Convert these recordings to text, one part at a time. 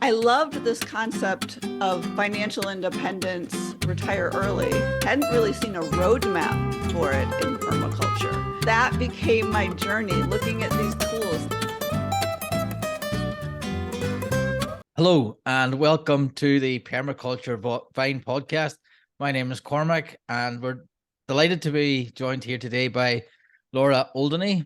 I loved this concept of financial independence, retire early. Hadn't really seen a roadmap for it in permaculture. That became my journey, looking at these tools. Hello, and welcome to the Permaculture Vine podcast. My name is Cormac, and we're delighted to be joined here today by Laura Oldanie.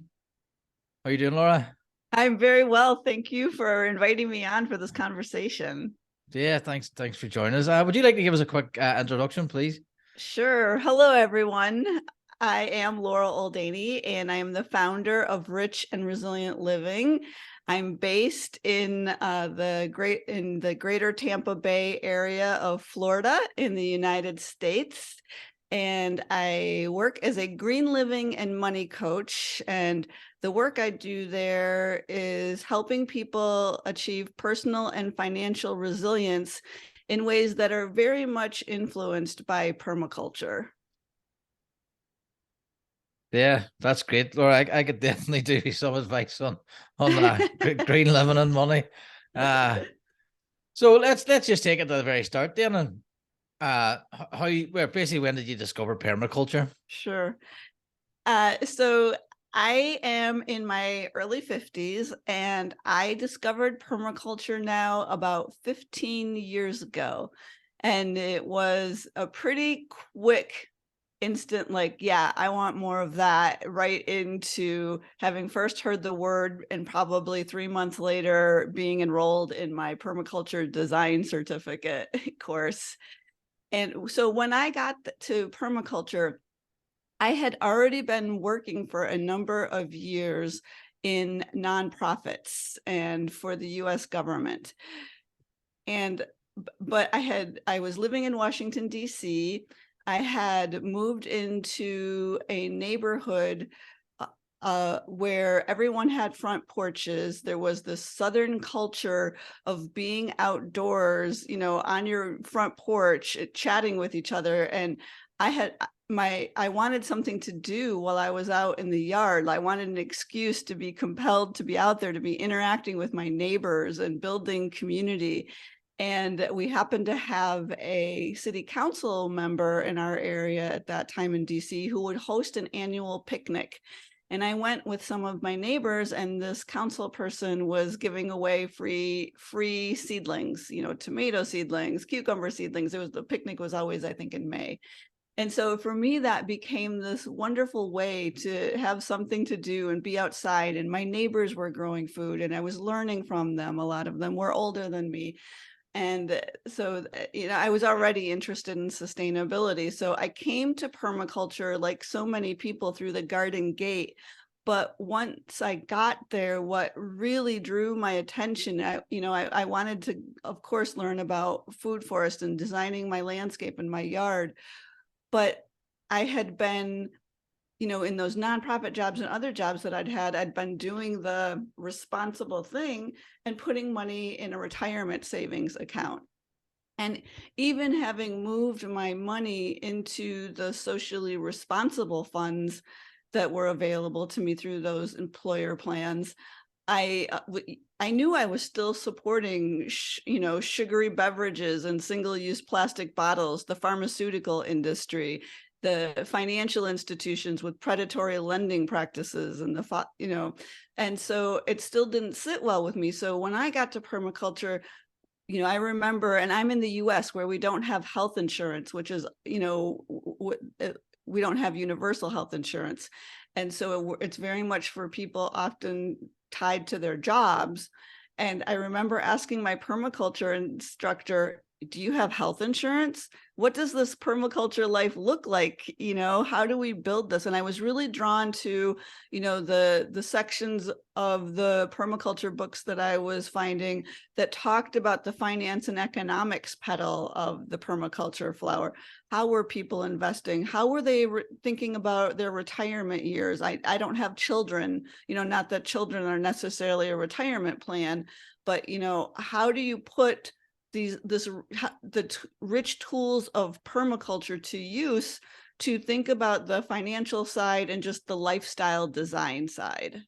How are you doing, Laura? I'm very well. Thank you for inviting me on for this conversation. Yeah, thanks for joining us. Would you like to give us a quick introduction, please? Sure. Hello, everyone. I am Laura Oldanie, and I am the founder of Rich and Resilient Living. I'm based in the greater Tampa Bay area of Florida in the United States. And I work as a green living and money coach. And the work I do there is helping people achieve personal and financial resilience in ways that are very much influenced by permaculture. Yeah, that's great, Laura. I could definitely do some advice on green living and money. So let's just take it to the very start then. And when did you discover permaculture? Sure. So I am in my early 50s, and I discovered permaculture now about 15 years ago. And it was a pretty quick instant, like, yeah, I want more of that, right into having first heard the word and probably 3 months later being enrolled in my permaculture design certificate course. And so when I got to permaculture, I had already been working for a number of years in nonprofits and for the US government. But I was living in Washington, D.C. I had moved into a neighborhood where everyone had front porches. There was this Southern culture of being outdoors, on your front porch, chatting with each other. And I wanted something to do while I was out in the yard. I wanted an excuse to be compelled to be out there, to be interacting with my neighbors and building community. And we happened to have a city council member in our area at that time in DC who would host an annual picnic. And I went with some of my neighbors, and this council person was giving away free seedlings, tomato seedlings, cucumber seedlings. The picnic was always, I think, in May. And so for me, that became this wonderful way to have something to do and be outside. And my neighbors were growing food, and I was learning from them. A lot of them were older than me. And so, I was already interested in sustainability. So I came to permaculture, like so many people, through the garden gate. But once I got there, what really drew my attention, I wanted to, of course, learn about food forest and designing my landscape in my yard. But I had been, in those nonprofit jobs and other jobs that I'd been doing the responsible thing and putting money in a retirement savings account. And even having moved my money into the socially responsible funds that were available to me through those employer plans, I knew I was still supporting, sugary beverages and single-use plastic bottles, the pharmaceutical industry, the financial institutions with predatory lending practices, and and so it still didn't sit well with me. So when I got to permaculture, I remember, and I'm in the US where we don't have health insurance, which is, we don't have universal health insurance. And so it's very much for people often tied to their jobs. And I remember asking my permaculture instructor, do you have health insurance? What does this permaculture life look like? How do we build this? And I was really drawn to, the sections of the permaculture books that I was finding that talked about the finance and economics pedal of the permaculture flower. How were people investing? How were they thinking about their retirement years? I don't have children, not that children are necessarily a retirement plan, but, how do you put the rich tools of permaculture to use to think about the financial side and just the lifestyle design side?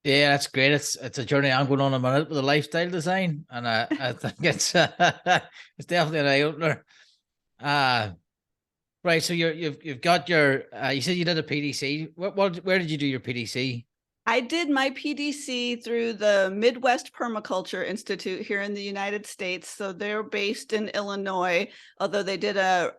Yeah, that's great. It's a journey I'm going on a minute with the lifestyle design, and I think it's it's definitely an eye opener. Uh right. So you've got your you said you did a PDC. Where did you do your PDC? I did my PDC through the Midwest Permaculture Institute here in the United States. So they're based in Illinois, although they did a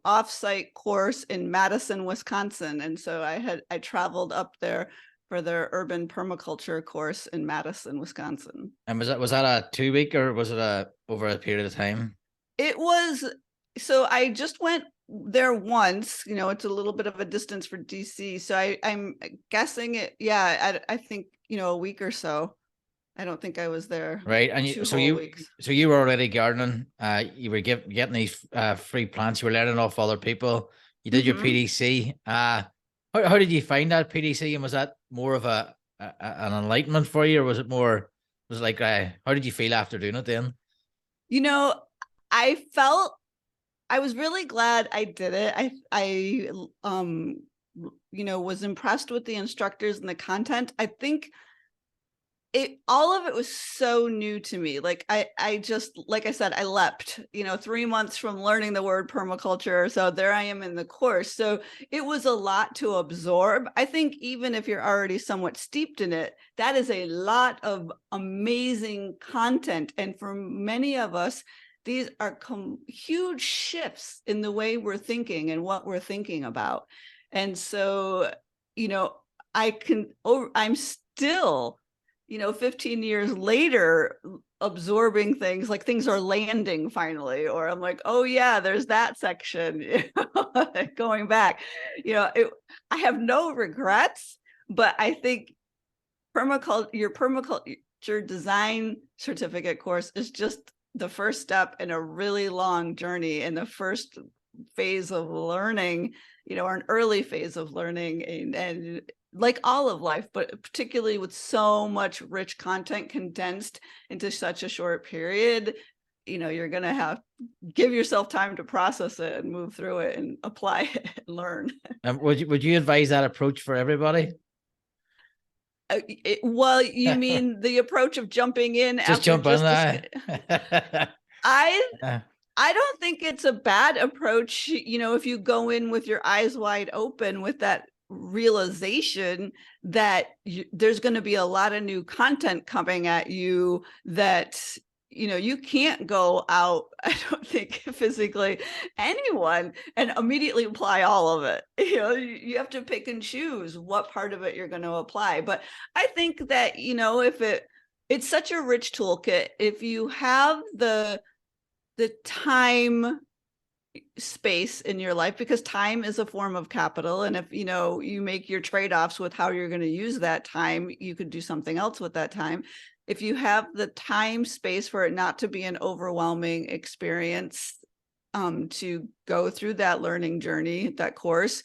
offsite course in Madison, Wisconsin. And so I traveled up there for their urban permaculture course in Madison, Wisconsin. And was that a 2 week, or was it over a period of time? It was, so I just went there once, it's a little bit of a distance for DC. So I'm guessing it, yeah, I think, a week or so. I don't think I was there Right. And 2 whole weeks. so you were already gardening. You were getting these free plants. You were learning off other people. You did your PDC. How did you find that PDC? And was that more of an enlightenment for you, or was it like how did you feel after doing it then? I was really glad I did it. I was impressed with the instructors and the content. I think all of it was so new to me. Like I just, like I said, I leapt, 3 months from learning the word permaculture. So there I am in the course. So it was a lot to absorb. I think even if you're already somewhat steeped in it, that is a lot of amazing content. And for many of us, these are huge shifts in the way we're thinking and what we're thinking about. And so, I'm still, 15 years later, absorbing things, like things are landing finally, or I'm like, oh yeah, there's that section, going back, I have no regrets, but I think your permaculture design certificate course is just the first step in a really long journey, and the first phase of learning, or an early phase of learning, and like all of life, but particularly with so much rich content condensed into such a short period, you're going to have give yourself time to process it and move through it and apply it and learn. Would you advise that approach for everybody? Well, you mean the approach of jumping in Just after jump on that? I don't think it's a bad approach, if you go in with your eyes wide open with that realization that there's going to be a lot of new content coming at you that you can't go out, I don't think, physically, anyone, and immediately apply all of it. You have to pick and choose what part of it you're going to apply. But I think that, if it's such a rich toolkit, if you have the time space in your life, because time is a form of capital, and if you make your trade-offs with how you're going to use that time, you could do something else with that time. If you have the time space for it not to be an overwhelming experience, to go through that learning journey, that course,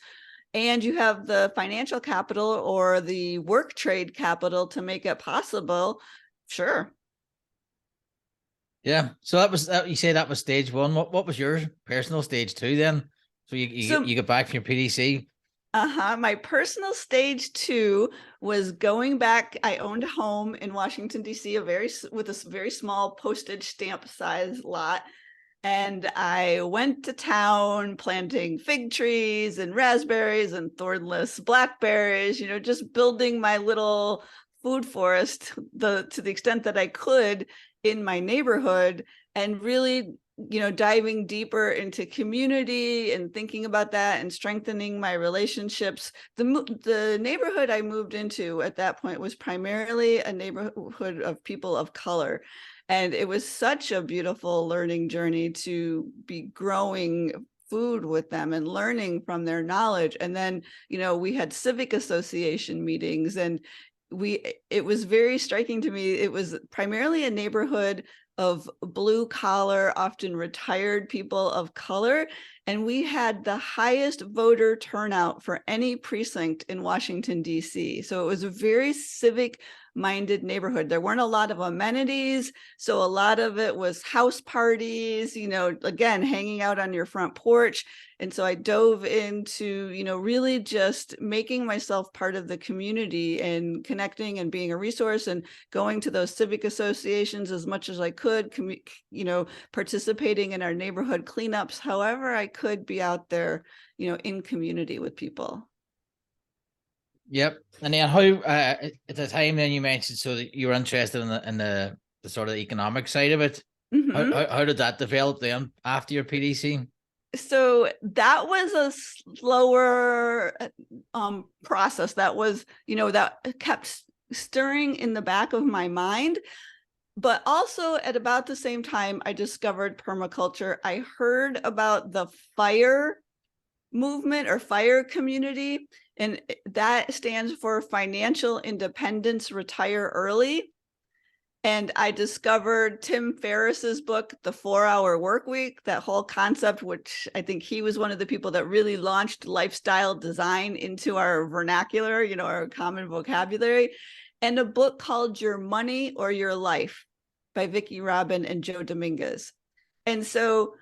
and you have the financial capital or the work trade capital to make it possible, sure. Yeah. So that was you say that was stage one. What was your personal stage two then? So you get back from your PDC. My personal stage two was going back. I owned a home in Washington, D.C., with a very small postage stamp size lot. And I went to town planting fig trees and raspberries and thornless blackberries, just building my little food forest to the extent that I could in my neighborhood, and really, diving deeper into community and thinking about that and strengthening my relationships. The neighborhood I moved into at that point was primarily a neighborhood of people of color. And it was such a beautiful learning journey to be growing food with them and learning from their knowledge. And then, we had civic association meetings, and it was very striking to me. It was primarily a neighborhood of blue collar, often retired people of color. And we had the highest voter turnout for any precinct in Washington, D.C. So it was a very civic minded neighborhood. There weren't a lot of amenities. So a lot of it was house parties, again, hanging out on your front porch. And so I dove into, really just making myself part of the community and connecting and being a resource and going to those civic associations as much as I could, participating in our neighborhood cleanups, however I could be out there, in community with people. Yep. And then how at the time then you mentioned so that you were interested in the sort of economic side of it. Mm-hmm. How did that develop then after your PDC? So that was a slower process. That was, that kept stirring in the back of my mind. But also at about the same time, I discovered permaculture. I heard about the FIRE movement or FIRE community, and that stands for Financial Independence, Retire Early. And I discovered Tim Ferriss's book, The 4-Hour Workweek, that whole concept, which I think he was one of the people that really launched lifestyle design into our vernacular, our common vocabulary, and a book called Your Money or Your Life by Vicki Robin and Joe Dominguez. And so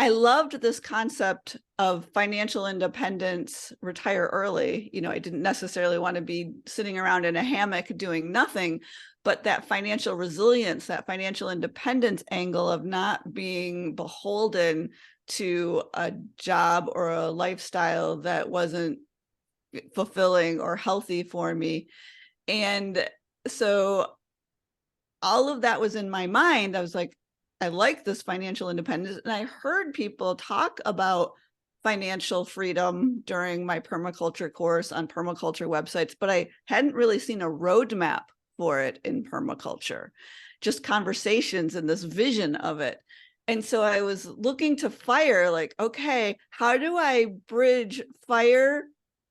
I loved this concept of financial independence, retire early. I didn't necessarily want to be sitting around in a hammock doing nothing, but that financial resilience, that financial independence angle of not being beholden to a job or a lifestyle that wasn't fulfilling or healthy for me. And so all of that was in my mind. I was like, I like this financial independence. And I heard people talk about financial freedom during my permaculture course on permaculture websites, but I hadn't really seen a roadmap for it in permaculture, just conversations and this vision of it. And so I was looking to FIRE, like, okay, how do I bridge FIRE?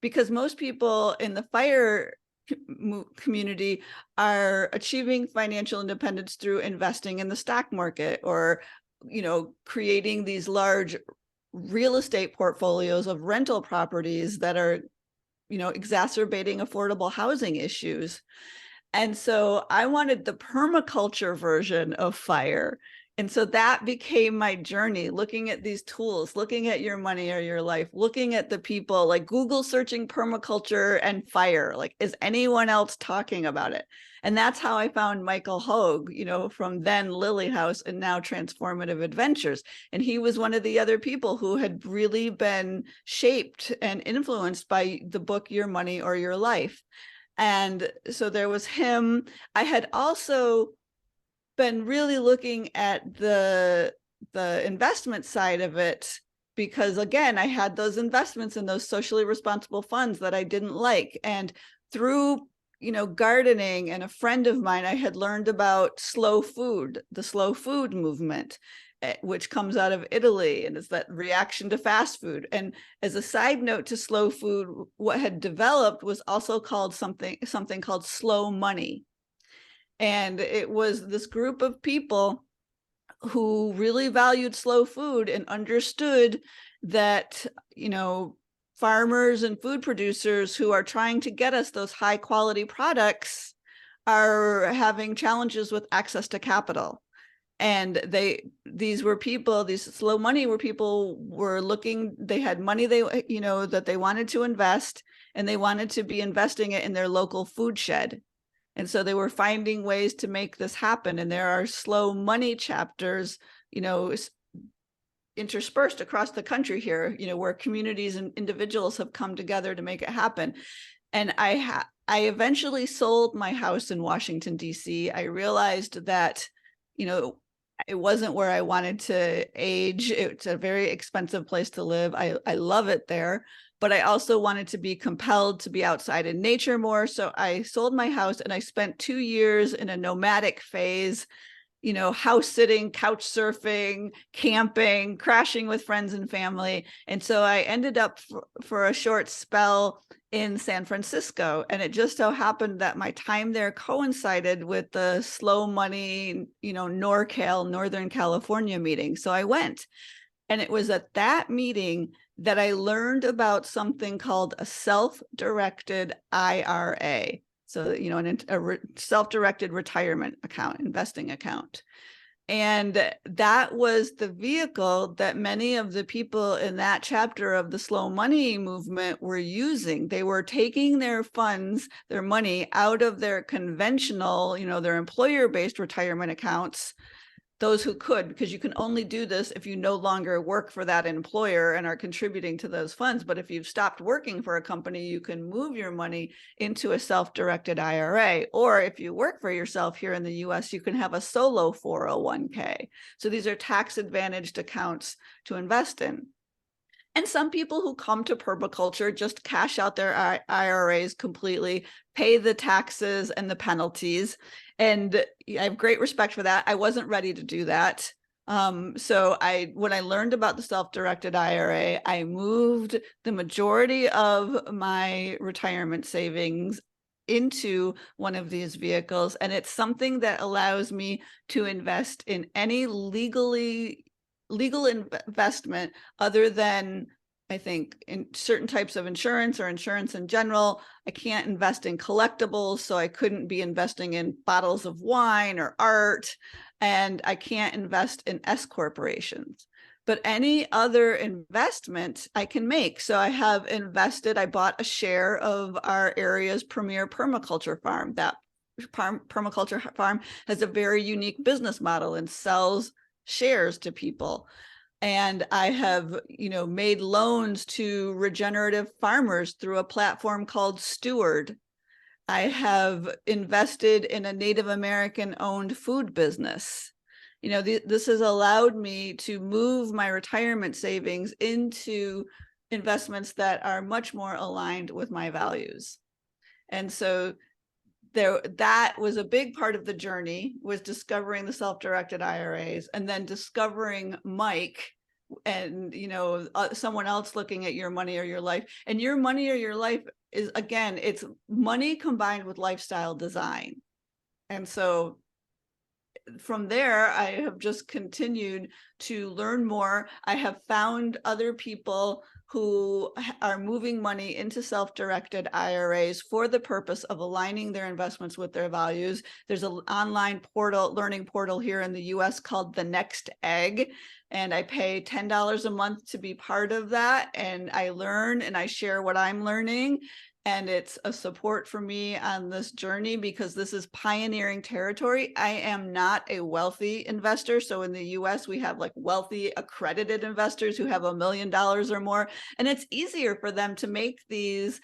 Because most people in the FIRE community are achieving financial independence through investing in the stock market or, creating these large real estate portfolios of rental properties that are, exacerbating affordable housing issues. And so I wanted the permaculture version of FIRE. And so that became my journey, looking at these tools, looking at Your Money or Your Life, looking at the people, like Google searching permaculture and FIRE, like, is anyone else talking about it? And that's how I found Michael Hogue, from then Lily House and now Transformative Adventures. And he was one of the other people who had really been shaped and influenced by the book, Your Money or Your Life. And so there was him. I had also been really looking at the investment side of it, because again, I had those investments in those socially responsible funds that I didn't like. And through, gardening and a friend of mine, I had learned about slow food, the slow food movement, which comes out of Italy, and is that reaction to fast food. And as a side note to slow food, what had developed was also called something called slow money. And it was this group of people who really valued slow food and understood that, farmers and food producers who are trying to get us those high quality products are having challenges with access to capital. And these slow money were people were looking, they had money that they wanted to invest, and they wanted to be investing it in their local food shed. And so they were finding ways to make this happen. And there are slow money chapters, interspersed across the country here, where communities and individuals have come together to make it happen. And I eventually sold my house in Washington, D.C. I realized that, it wasn't where I wanted to age. It's a very expensive place to live. I love it there, but I also wanted to be compelled to be outside in nature more. So I sold my house and I spent 2 years in a nomadic phase, house sitting, couch surfing, camping, crashing with friends and family. And so I ended up for a short spell in San Francisco. And it just so happened that my time there coincided with the slow money, NorCal, Northern California meeting. So I went. And it was at that meeting that I learned about something called a self-directed IRA. So, self-directed retirement account, investing account. And that was the vehicle that many of the people in that chapter of the slow money movement were using. They were taking their funds, their money out of their conventional, their employer-based retirement accounts, those who could, because you can only do this if you no longer work for that employer and are contributing to those funds. But if you've stopped working for a company, you can move your money into a self-directed IRA. Or if you work for yourself here in the US, you can have a solo 401k. So these are tax advantaged accounts to invest in. And some people who come to permaculture just cash out their IRAs completely, pay the taxes and the penalties. And I have great respect for that. I wasn't ready to do that. So when I learned about the self-directed IRA, I moved the majority of my retirement savings into one of these vehicles. And it's something that allows me to invest in any legal investment other than, I think, in certain types of insurance or insurance in general. I can't invest in collectibles, so I couldn't be investing in bottles of wine or art, and I can't invest in S corporations. But any other investment I can make. So I have invested, I bought a share of our area's premier permaculture farm. That permaculture farm has a very unique business model and sells shares to people. And I have, made loans to regenerative farmers through a platform called Steward. I have invested in a Native American owned food business. This has allowed me to move my retirement savings into investments that are much more aligned with my values. And so that was a big part of the journey, was discovering the self-directed IRAs and then discovering Mike and, someone else looking at your money or your life. And your money or your life is, again, it's money combined with lifestyle design. And so from there, I have just continued to learn more. I have found other people who are moving money into self-directed IRAs for the purpose of aligning their investments with their values. There's an online learning portal here in the US called The Next Egg, and I pay $10 a month to be part of that. And I learn and I share what I'm learning. And it's a support for me on this journey because this is pioneering territory. I am not a wealthy investor. So in the US, we have like wealthy accredited investors who have $1 million or more. And it's easier for them to make these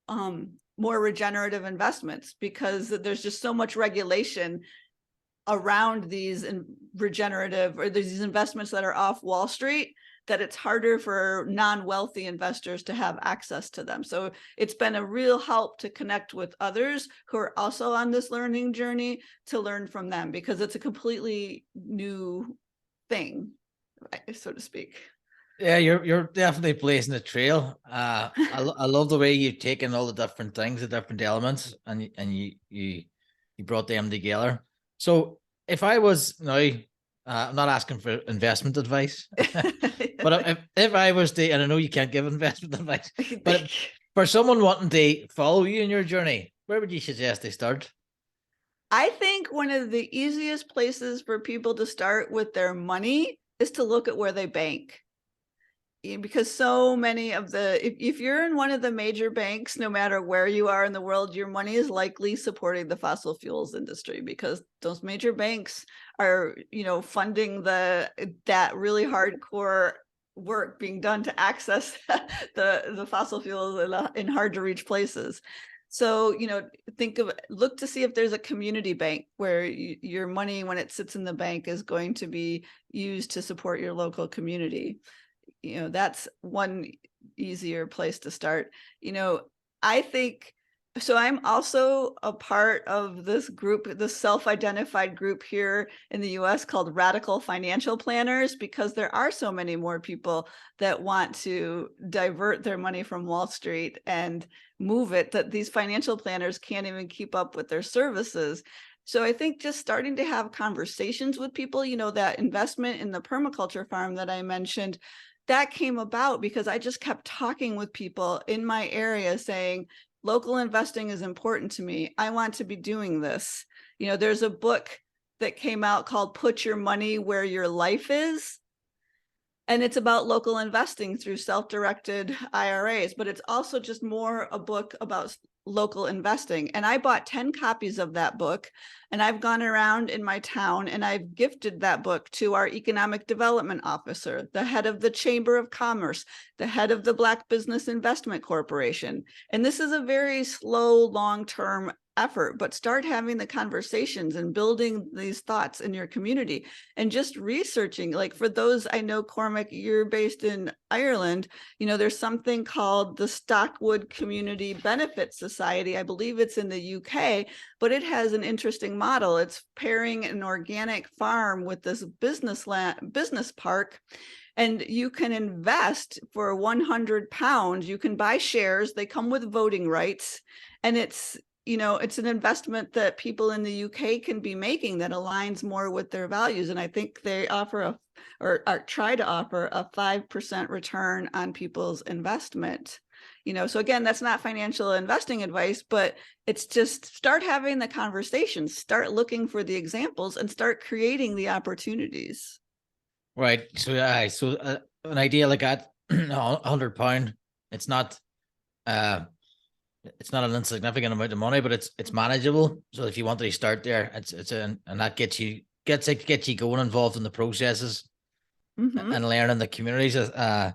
more regenerative investments because there's just so much regulation around these regenerative or these investments that are off Wall Street, that it's harder for non-wealthy investors to have access to them. So it's been a real help to connect with others who are also on this learning journey to learn from them, because it's a completely new thing, so to speak. Yeah, you're definitely blazing the trail. I love the way you've taken all the different things, the different elements, and you brought them together. So if I was now, I'm not asking for investment advice, but if I was to, and I know you can't give investment advice, but for someone wanting to follow you in your journey, where would you suggest they start? I think one of the easiest places for people to start with their money is to look at where they bank. Because so many of if you're in one of the major banks, no matter where you are in the world, your money is likely supporting the fossil fuels industry, because those major banks are, funding that really hardcore work being done to access the fossil fuels in hard to reach places. So, look to see if there's a community bank where your money, when it sits in the bank, is going to be used to support your local community. That's one easier place to start. I think, so I'm also a part of this group, this self-identified group here in the US called Radical Financial Planners, because there are so many more people that want to divert their money from Wall Street and move it, that these financial planners can't even keep up with their services. So I think just starting to have conversations with people, that investment in the permaculture farm that I mentioned, that came about because I just kept talking with people in my area saying, local investing is important to me. I want to be doing this. There's a book that came out called Put Your Money Where Your Life Is. And it's about local investing through self-directed IRAs, but it's also just more a book about local investing. And I bought 10 copies of that book, and I've gone around in my town and I've gifted that book to our economic development officer, the head of the Chamber of Commerce, the head of the Black Business Investment Corporation. And this is a very slow, long-term effort, but start having the conversations and building these thoughts in your community and just researching. Like, for those, I know, Cormac, you're based in Ireland, there's something called the Stockwood Community Benefit Society. I believe it's in the UK, but it has an interesting model. It's pairing an organic farm with this business park. And you can invest for £100. You can buy shares. They come with voting rights. And it's an investment that people in the UK can be making that aligns more with their values. And I think they offer try to offer a 5% return on people's investment. So again, that's not financial investing advice, but it's just start having the conversations, start looking for the examples, and start creating the opportunities. Right. So an idea like that, £100, it's not an insignificant amount of money, but it's manageable. So if you want to start there, and that gets you going, involved in the processes and learning the communities. So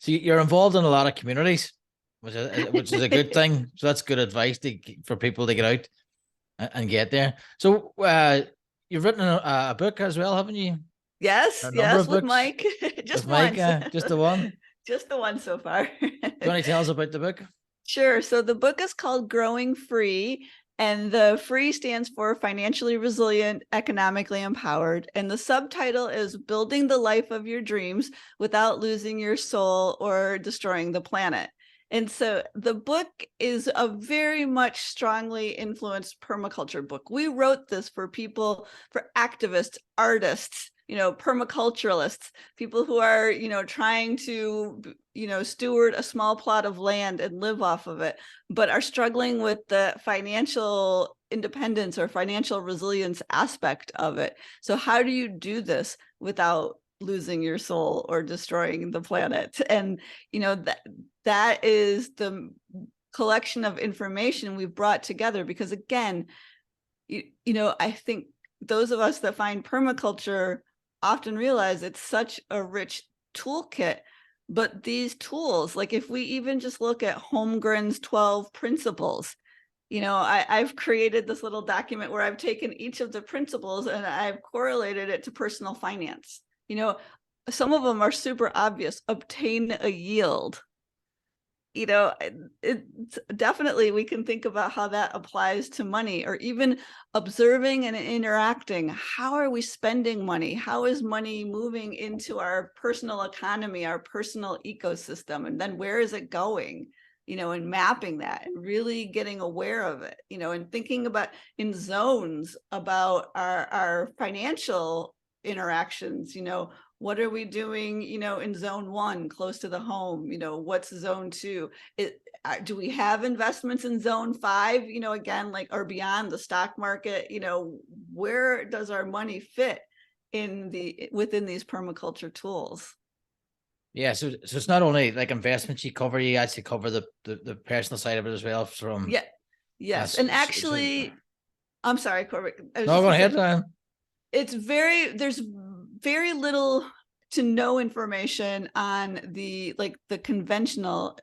you're involved in a lot of communities, which is a good thing. So that's good advice for people to get out and get there. So you've written a book as well, haven't you? Yes, with Mike. Just Mike, just the one. Just the one so far. Do you want to tell us about the book? Sure. So the book is called Growing Free, and the free stands for financially resilient, economically empowered. And the subtitle is Building the Life of Your Dreams Without Losing Your Soul or Destroying the Planet. And so the book is a very much strongly influenced permaculture book. We wrote this for activists, artists, permaculturalists, people who are, trying to, steward a small plot of land and live off of it, but are struggling with the financial independence or financial resilience aspect of it. So how do you do this without losing your soul or destroying the planet? And, that is the collection of information we've brought together, because again, I think those of us that find permaculture often realize it's such a rich toolkit, but these tools, like if we even just look at Holmgren's 12 principles, I've created this little document where I've taken each of the principles and I've correlated it to personal finance. Some of them are super obvious. Obtain a yield. It's definitely, we can think about how that applies to money, or even observing and interacting. How are we spending money? How is money moving into our personal economy, our personal ecosystem? And then where is it going? And mapping that and really getting aware of it, and thinking about in zones about our financial interactions. What are we doing, in zone 1, close to the home? What's zone 2? Do we have investments in zone 5, again, or beyond the stock market? Where does our money fit within these permaculture tools? Yeah, so it's not only like investments you cover, you actually cover the personal side of it as well. From yes, and actually, I'm sorry, Corbett. No, go ahead. There's very little to no information on the conventional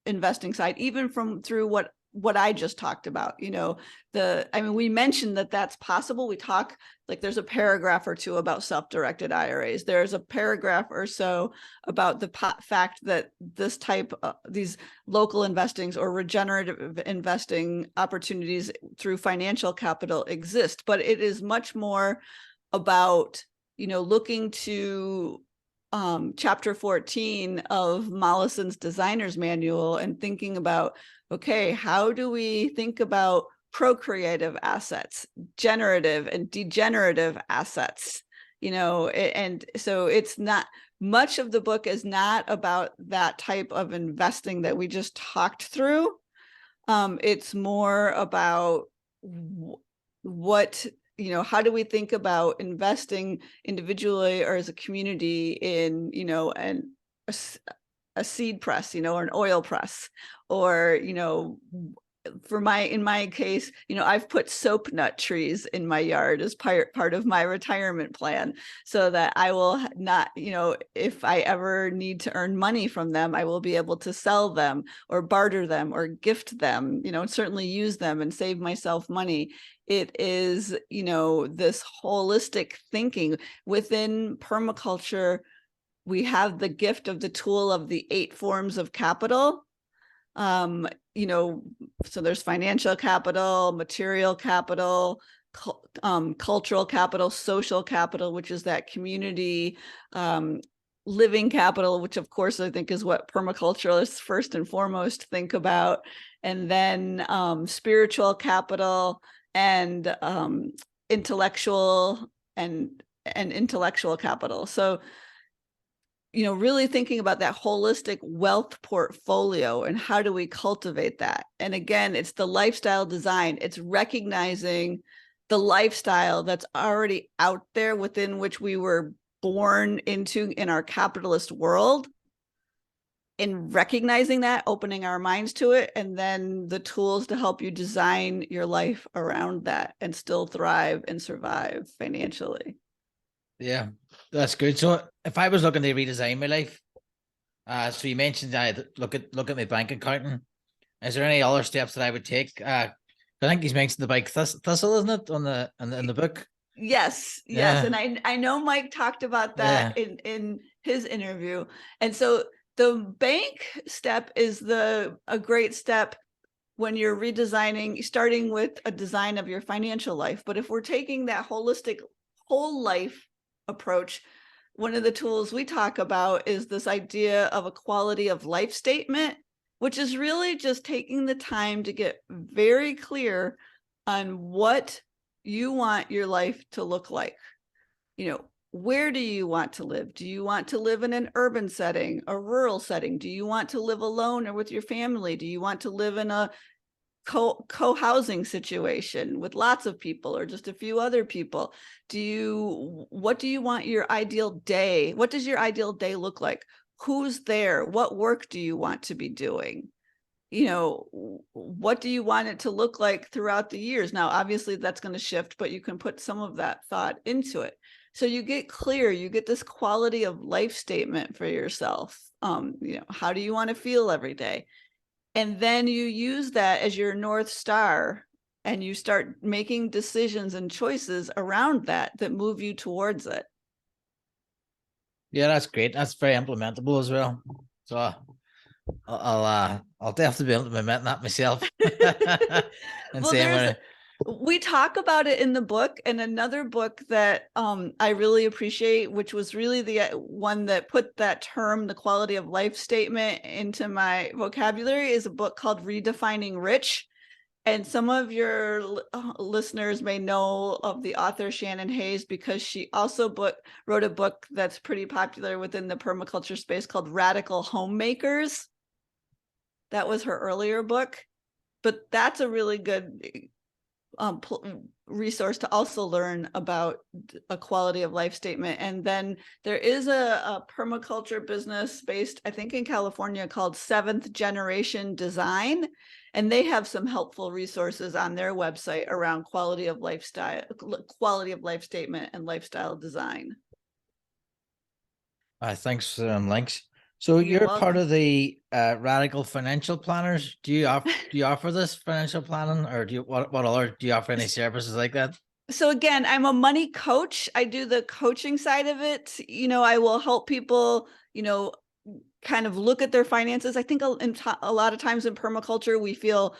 investing side, even through what I just talked about. We mentioned that that's possible. We talk, there's a paragraph or two about self-directed IRAs. There's a paragraph or so about the fact that this type of these local investings or regenerative investing opportunities through financial capital exist, but it is much more about, looking to chapter 14 of Mollison's designer's manual and thinking about, okay, how do we think about procreative assets, generative and degenerative assets? And so it's not much of the book is not about that type of investing that we just talked through. It's more about what, how do we think about investing individually or as a community in, a seed press, or an oil press, or, in my case, I've put soap nut trees in my yard as part of my retirement plan, so that I will not, if I ever need to earn money from them, I will be able to sell them or barter them or gift them, and certainly use them and save myself money. It is, this holistic thinking within permaculture. We have the gift of the tool of the 8 forms of capital. So there's financial capital, material capital, cultural capital, social capital, which is that community, living capital, which of course I think is what permaculturalists first and foremost think about, and then spiritual capital and intellectual and intellectual capital. So really thinking about that holistic wealth portfolio and how do we cultivate that? And again, it's the lifestyle design. It's recognizing the lifestyle that's already out there within which we were born into in our capitalist world, and recognizing that, opening our minds to it, and then the tools to help you design your life around that and still thrive and survive financially. Yeah, that's good. So if I was looking to redesign my life, so you mentioned I look at my bank accounting. Is there any other steps that I would take? I think he's mentioned the bike thistle, isn't it, in the book? Yes. Yeah. And I know Mike talked about that in his interview. And so the bank step is a great step when you're redesigning, starting with a design of your financial life. But if we're taking that holistic whole life approach, one of the tools we talk about is this idea of a quality of life statement, which is really just taking the time to get very clear on what you want your life to look like. Where do you want to live? Do you want to live in an urban setting, a rural setting? Do you want to live alone or with your family? Do you want to live in a co-housing situation with lots of people or just a few other people? What do you want your ideal day? What does your ideal day look like? Who's there? What work do you want to be doing? What do you want it to look like throughout the years? Now, obviously that's going to shift, but you can put some of that thought into it. So you get clear, you get this quality of life statement for yourself. How do you want to feel every day? And then you use that as your North Star, and you start making decisions and choices around that move you towards it. Yeah, that's great. That's very implementable as well. So I'll definitely be implementing that myself. And Well, we talk about it in the book, and another book that I really appreciate, which was really the one that put that term, the quality of life statement, into my vocabulary, is a book called Redefining Rich. And some of your listeners may know of the author Shannon Hayes, because she also wrote a book that's pretty popular within the permaculture space called Radical Homemakers. That was her earlier book, but that's a really good resource to also learn about a quality of life statement. And then there is a permaculture business based, I think, in California called Seventh Generation Design. And they have some helpful resources on their website around quality of life statement and lifestyle design. Thanks for them links. So you're part of the Radical Financial Planners. Do you offer this financial planning, or do you offer any services like that? So again, I'm a money coach. I do the coaching side of it. I will help people, kind of look at their finances. I think a lot of times in permaculture, we feel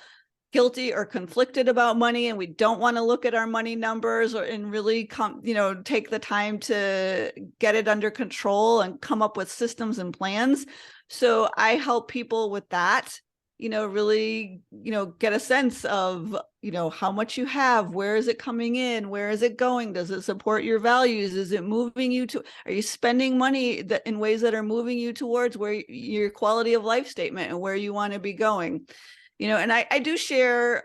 guilty or conflicted about money, and we don't want to look at our money numbers and really take the time to get it under control and come up with systems and plans. So I help people with that. really, get a sense of, how much you have, where is it coming in, where is it going, does it support your values, is it moving you to, are you spending money that in ways that are moving you towards where your quality of life statement and where you want to be going. And I do share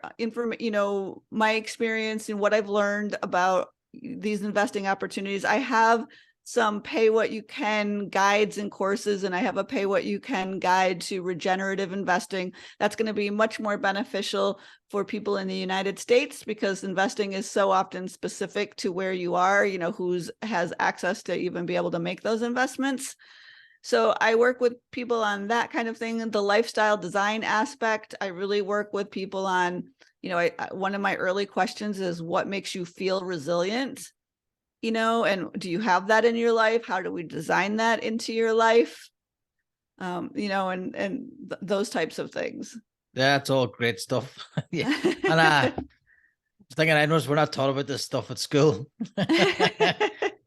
my experience and what I've learned about these investing opportunities. I have some pay what you can guides and courses, and I have a pay what you can guide to regenerative investing. That's going to be much more beneficial for people in the United States because investing is so often specific to where you are, who's has access to even be able to make those investments. So I work with people on that kind of thing. The lifestyle design aspect, I really work with people on, one of my early questions is what makes you feel resilient? And do you have that in your life? How do we design that into your life? And those types of things. That's all great stuff. Yeah. And thinking, I noticed we're not taught about this stuff at school.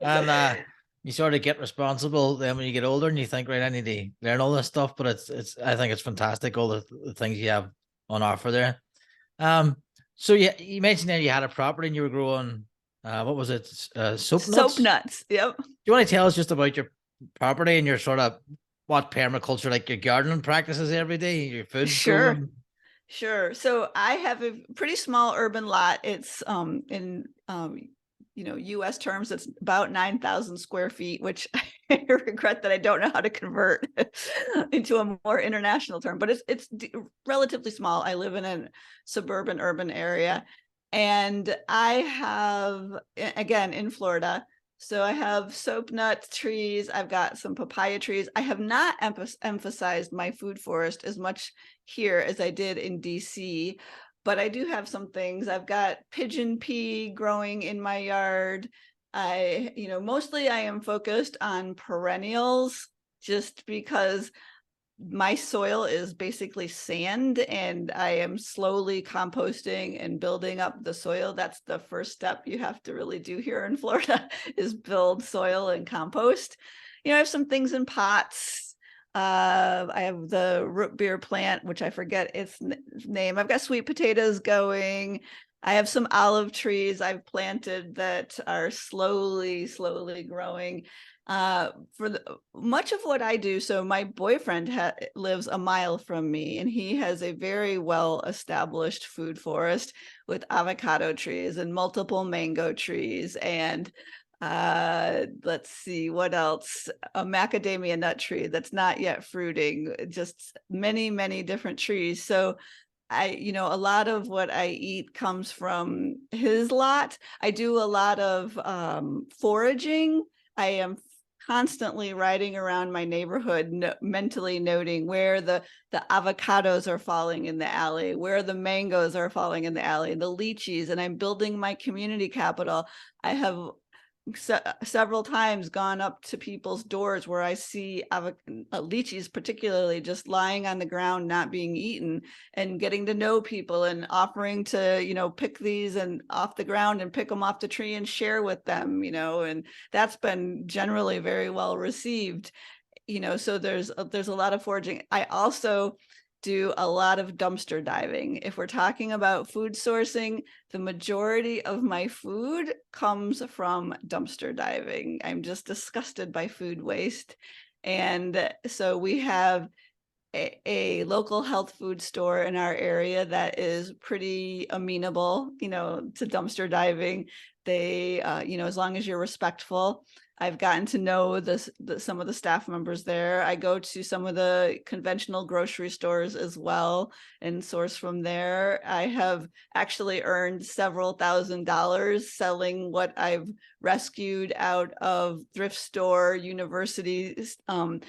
And you sort of get responsible then when you get older and you think, right, I need to learn all this stuff, but I think it's fantastic, all the things you have on offer there. So yeah, you mentioned that you had a property and you were growing, what was it? Soap nuts? Soap nuts. Yep. Do you want to tell us just about your property and your sort of what permaculture, like your gardening practices every day, your food growing? Sure. So I have a pretty small urban lot. It's in US terms, it's about 9,000 square feet, which I regret that I don't know how to convert into a more international term, but it's relatively small. I live in a suburban urban area, and I have, again, in Florida, so I have soap nut trees. I've got some papaya trees. I have not emphasized my food forest as much here as I did in DC, but I do have some things. I've got pigeon pea growing in my yard. Mostly I am focused on perennials just because my soil is basically sand and I am slowly composting and building up the soil. That's the first step you have to really do here in Florida is build soil and compost. I have some things in pots. I have the root beer plant, which I forget its name. I've got sweet potatoes going. I have some olive trees I've planted that are slowly growing. Much of what I do, so my boyfriend lives a mile from me, and he has a very well established food forest with avocado trees and multiple mango trees and let's see what else, a macadamia nut tree that's not yet fruiting, just many different trees. So a lot of what I eat comes from his lot. I do a lot of foraging. I am constantly riding around my neighborhood, mentally noting where the avocados are falling in the alley, where the mangoes are falling in the alley, the lychees, and I'm building my community capital. I have several times gone up to people's doors where I see lychees particularly just lying on the ground, not being eaten, and getting to know people and offering to, pick these and off the ground and pick them off the tree and share with them, and that's been generally very well received. So there's a lot of foraging. I also do a lot of dumpster diving. If we're talking about food sourcing, the majority of my food comes from dumpster diving. I'm just disgusted by food waste. And so we have a local health food store in our area that is pretty amenable, to dumpster diving. They, as long as you're respectful. I've gotten to know some of the staff members there. I go to some of the conventional grocery stores as well and source from there. I have actually earned several $1,000s selling what I've rescued out of thrift store, universities, and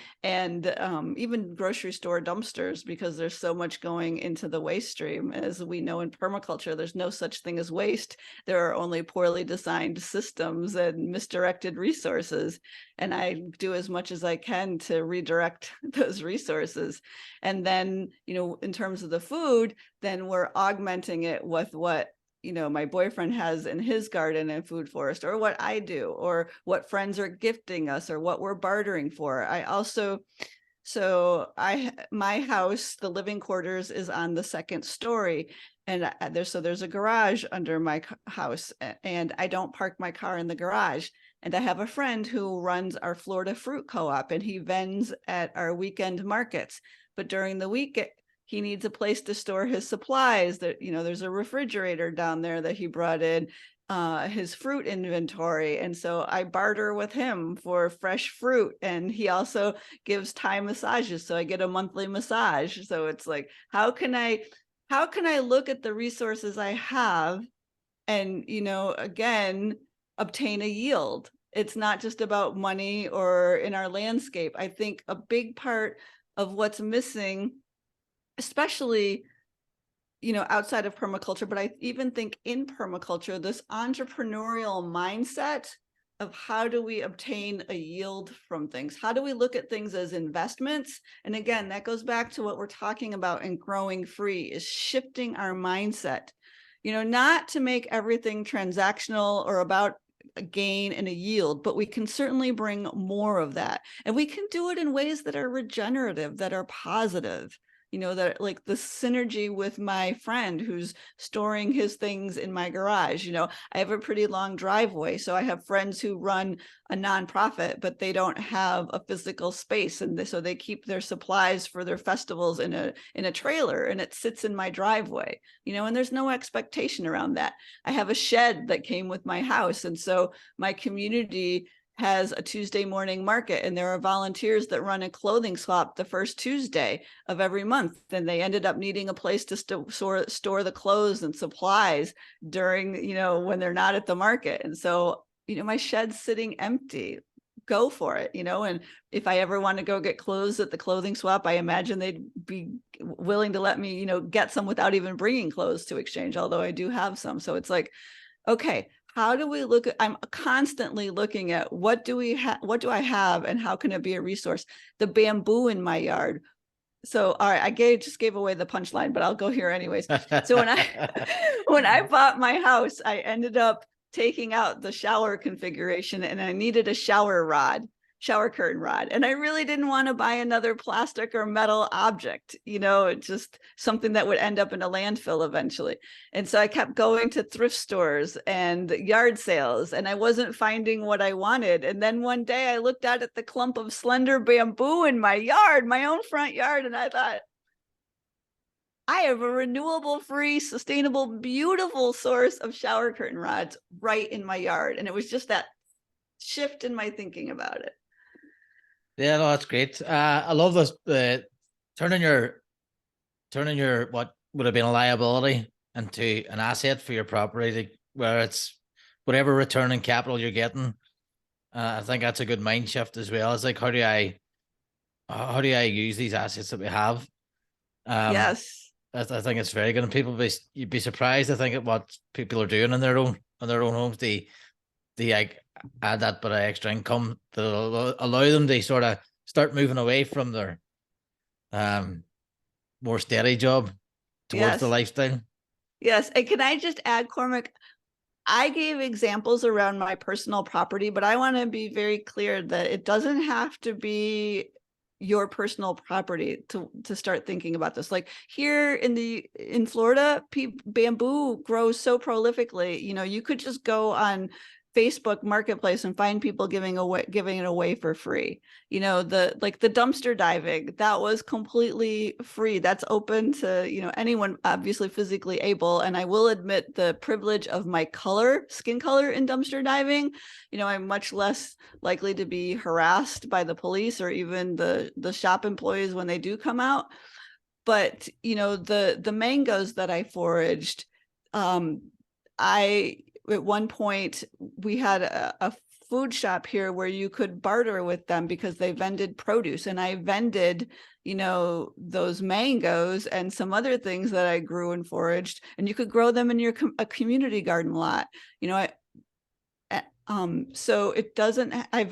even grocery store dumpsters, because there's so much going into the waste stream. As we know in permaculture, there's no such thing as waste. There are only poorly designed systems and misdirected resources. And I do as much as I can to redirect those resources. And then, in terms of the food, then we're augmenting it with what my boyfriend has in his garden and food forest, or what I do, or what friends are gifting us, or what we're bartering for. I also So my house, the living quarters is on the second story. And there's a garage under my house, and I don't park my car in the garage. And I have a friend who runs our Florida fruit co-op, and he vends at our weekend markets. But during the week, he needs a place to store his supplies. That, there's a refrigerator down there that he brought in, his fruit inventory. And so I barter with him for fresh fruit. And he also gives Thai massages. So I get a monthly massage. So it's like, how can I look at the resources I have and, again, obtain a yield? It's not just about money or in our landscape. I think a big part of what's missing, especially, outside of permaculture, but I even think in permaculture, this entrepreneurial mindset of how do we obtain a yield from things? How do we look at things as investments? And again, that goes back to what we're talking about in Growing Free, is shifting our mindset, not to make everything transactional or about a gain and a yield, but we can certainly bring more of that. And we can do it in ways that are regenerative, that are positive. That like the synergy with my friend who's storing his things in my garage. I have a pretty long driveway. So I have friends who run a nonprofit, but they don't have a physical space. And so they keep their supplies for their festivals in a trailer, and it sits in my driveway, and there's no expectation around that. I have a shed that came with my house. And so my community has a Tuesday morning market, and there are volunteers that run a clothing swap the first Tuesday of every month. And they ended up needing a place to store the clothes and supplies during, when they're not at the market. And so, my shed's sitting empty. Go for it, and if I ever want to go get clothes at the clothing swap, I imagine they'd be willing to let me, get some without even bringing clothes to exchange, although I do have some. So it's like, okay, how do we look at, I'm constantly looking at what do I have and how can it be a resource? The bamboo in my yard. So, all right, just gave away the punchline, but I'll go here anyways. So when I bought my house, I ended up taking out the shower configuration, and I needed a shower curtain rod. And I really didn't want to buy another plastic or metal object, just something that would end up in a landfill eventually. And so I kept going to thrift stores and yard sales, and I wasn't finding what I wanted. And then one day I looked out at the clump of slender bamboo in my yard, my own front yard, and I thought, I have a renewable, free, sustainable, beautiful source of shower curtain rods right in my yard. And it was just that shift in my thinking about it. Yeah, no, that's great. I love this. Turning your what would have been a liability into an asset for your property, where it's whatever return on capital you're getting. I think that's a good mind shift as well. It's like, how do I use these assets that we have? Yes. I think it's very good, and you'd be surprised, I think, at what people are doing in their own homes. They like add that bit of extra income that allow them to sort of start moving away from their more steady job towards the lifestyle. Yes. And can I just add, Cormac, I gave examples around my personal property, but I want to be very clear that it doesn't have to be your personal property to start thinking about this. Like here in Florida, bamboo grows so prolifically. You could just go on Facebook Marketplace and find people giving it away for free. The dumpster diving, that was completely free. That's open to, anyone obviously physically able. And I will admit the privilege of my skin color in dumpster diving, I'm much less likely to be harassed by the police or even the shop employees when they do come out. But, the mangoes that I foraged, at one point we had a food shop here where you could barter with them because they vended produce, and I vended, those mangoes and some other things that I grew and foraged, and you could grow them in a community garden lot. So it doesn't, I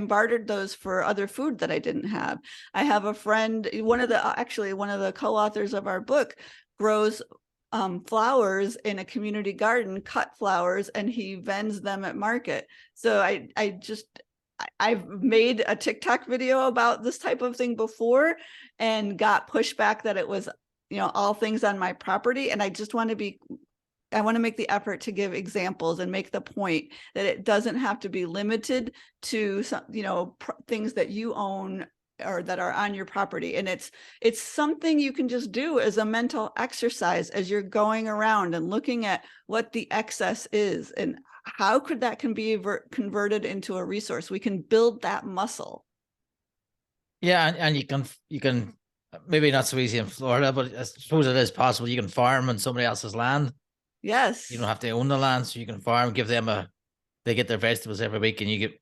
bartered those for other food that I didn't have. I have a friend, one of the co-authors of our book grows flowers in a community garden, cut flowers, and he vends them at market. So I just, I've made a TikTok video about this type of thing before and got pushback that it was, all things on my property. And I just want to make the effort to give examples and make the point that it doesn't have to be limited to some, things that you own or that are on your property. And it's something you can just do as a mental exercise as you're going around and looking at what the excess is and how could that can be converted into a resource. We can build that muscle. Yeah, and you can maybe not so easy in Florida, but I suppose it is possible. You can farm on somebody else's land. Yes. You don't have to own the land, so you can farm, give them they get their vegetables every week and you get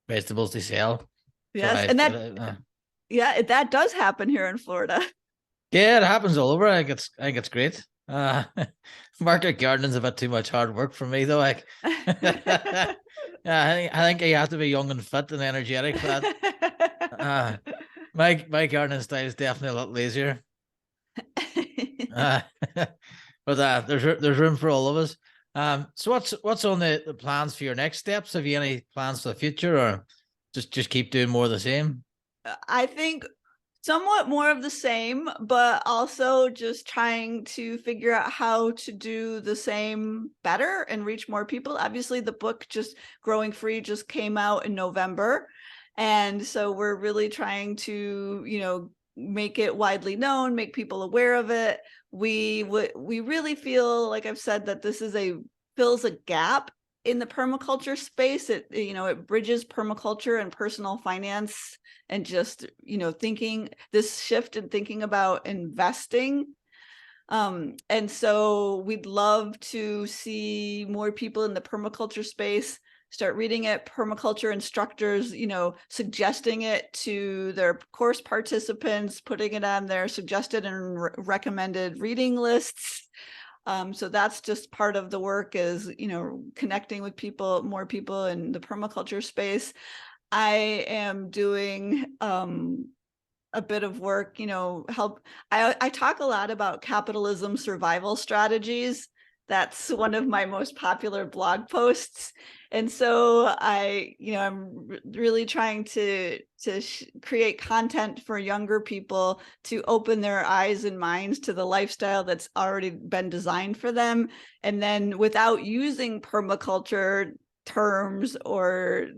vegetables to sell. Yes. So And that does happen here in Florida. Yeah, it happens all over. I think it's great. Market gardening's a bit too much hard work for me though. Like, yeah, I think you have to be young and fit and energetic for that. My gardening style is definitely a lot lazier. But there's room for all of us. So what's on the plans for your next steps? Have you any plans for the future, or just keep doing more of the same? I think somewhat more of the same, but also just trying to figure out how to do the same better and reach more people. Obviously, the book just Growing Free just came out in November. And so we're really trying to, make it widely known, make people aware of it. We really feel, like I've said, that this fills a gap in the permaculture space. It bridges permaculture and personal finance and just, thinking this shift in thinking about investing. And so we'd love to see more people in the permaculture space start reading it, permaculture instructors, suggesting it to their course participants, putting it on their suggested and recommended reading lists. So that's just part of the work is, connecting with more people in the permaculture space. I am doing a bit of work, I talk a lot about capitalism survival strategies. That's one of my most popular blog posts. And so I'm really trying to create content for younger people to open their eyes and minds to the lifestyle that's already been designed for them. And then without using permaculture terms or,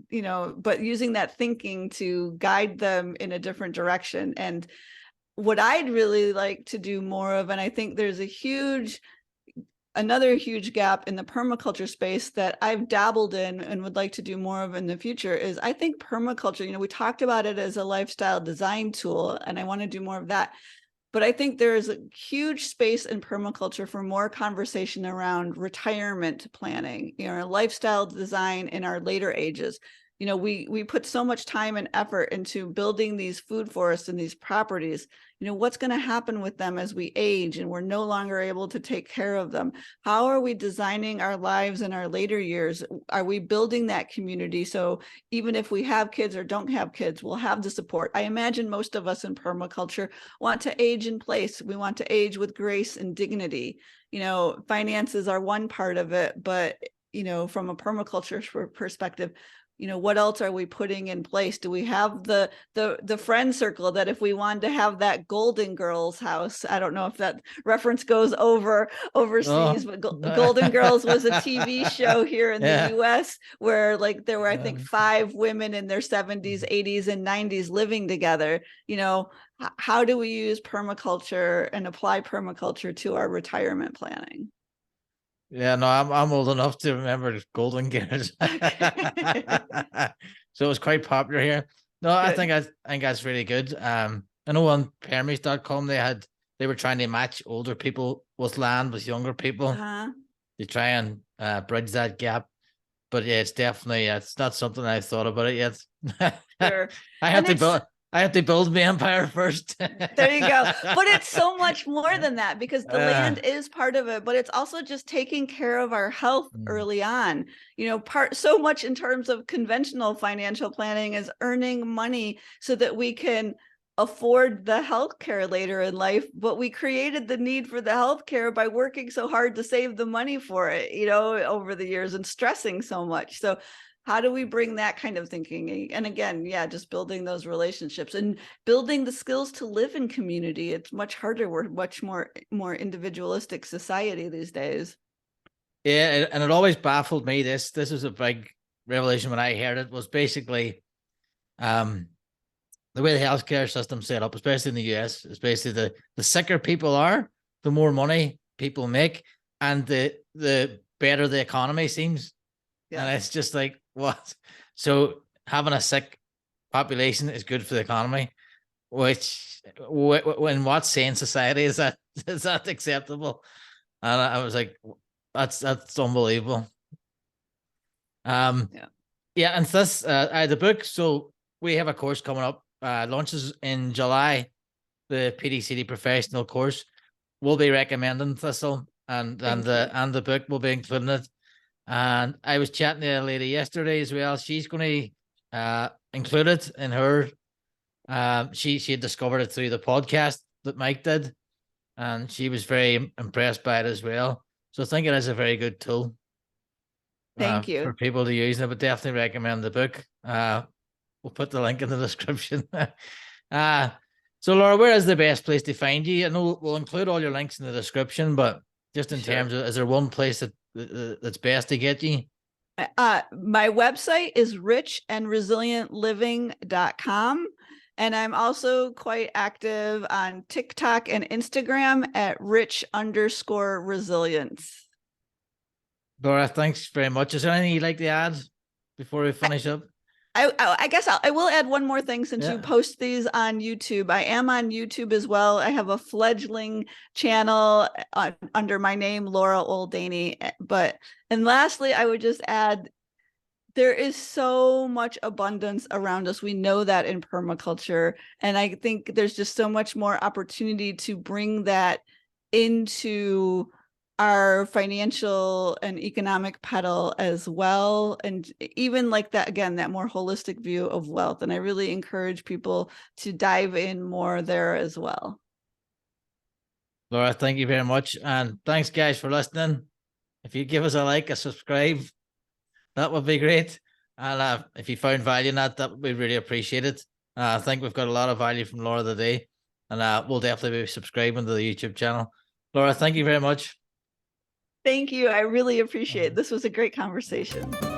but using that thinking to guide them in a different direction. And what I'd really like to do more of, and I think there's another huge gap in the permaculture space that I've dabbled in and would like to do more of in the future is I think permaculture, we talked about it as a lifestyle design tool, and I want to do more of that. But I think there's a huge space in permaculture for more conversation around retirement planning, lifestyle design in our later ages. We put so much time and effort into building these food forests and these properties. What's going to happen with them as we age and we're no longer able to take care of them? How are we designing our lives in our later years? Are we building that community? So even if we have kids or don't have kids, we'll have the support. I imagine most of us in permaculture want to age in place. We want to age with grace and dignity. Finances are one part of it, but from a permaculture perspective, what else are we putting in place? Do we have the friend circle that if we wanted to have that Golden Girls house, I don't know if that reference goes overseas, but Golden Girls was a TV show here in the US where there were, I think, 5 women in their 70s, 80s, and 90s living together. How do we use permaculture and apply permaculture to our retirement planning? Yeah, no, I'm old enough to remember Golden Girls. So it was quite popular here. No, I think that's really good. I know on permies.com they were trying to match older people with land with younger people. To try and bridge that gap. But yeah, it's not something I've thought about it yet. Sure. I have to build my empire first. There you go. But it's so much more than that because the land is part of it, but it's also just taking care of our health early on. So much in terms of conventional financial planning is earning money so that we can afford the healthcare later in life, but we created the need for the healthcare by working so hard to save the money for it, over the years and stressing so much. So how do we bring that kind of thinking? And again, just building those relationships and building the skills to live in community. It's much harder. We're much more individualistic society these days. Yeah, and it always baffled me. This was a big revelation when I heard it. Was basically the way the healthcare system's set up, especially in the US, is basically the sicker people are, the more money people make, and the better the economy seems. Yeah. And it's just like, what? So having a sick population is good for the economy, which in what sane society is that acceptable? And I was like, that's unbelievable. Yeah, and this the book. So we have a course coming up. Launches in July. The PDCD professional course. We'll be recommending Thistle, and the book will be including it. And I was chatting to a lady yesterday as well. She's going to include it in her. She had discovered it through the podcast that Mike did, and she was very impressed by it as well. So I think it is a very good tool. Thank you for people to use. I would definitely recommend the book. We'll put the link in the description. So Laura, where is the best place to find you? I know we'll include all your links in the description, but just in terms of, is there one place that's best to get you? My website is richandresilientliving.com. And I'm also quite active on TikTok and Instagram at rich_resilience. Laura, thanks very much. Is there anything you'd like to add before we finish up? I guess I will add one more thing since you post these on YouTube. I am on YouTube as well. I have a fledgling channel under my name, Laura Oldanie. And lastly, I would just add, there is so much abundance around us. We know that in permaculture. And I think there's just so much more opportunity to bring that into our financial and economic pedal as well. And even like that, again, that more holistic view of wealth. And I really encourage people to dive in more there as well. Laura, thank you very much. And thanks guys for listening. If you give us a like, a subscribe, that would be great. And if you found value in that would be really appreciated. I think we've got a lot of value from Laura today, and we'll definitely be subscribing to the YouTube channel. Laura, thank you very much. Thank you. I really appreciate it. This was a great conversation.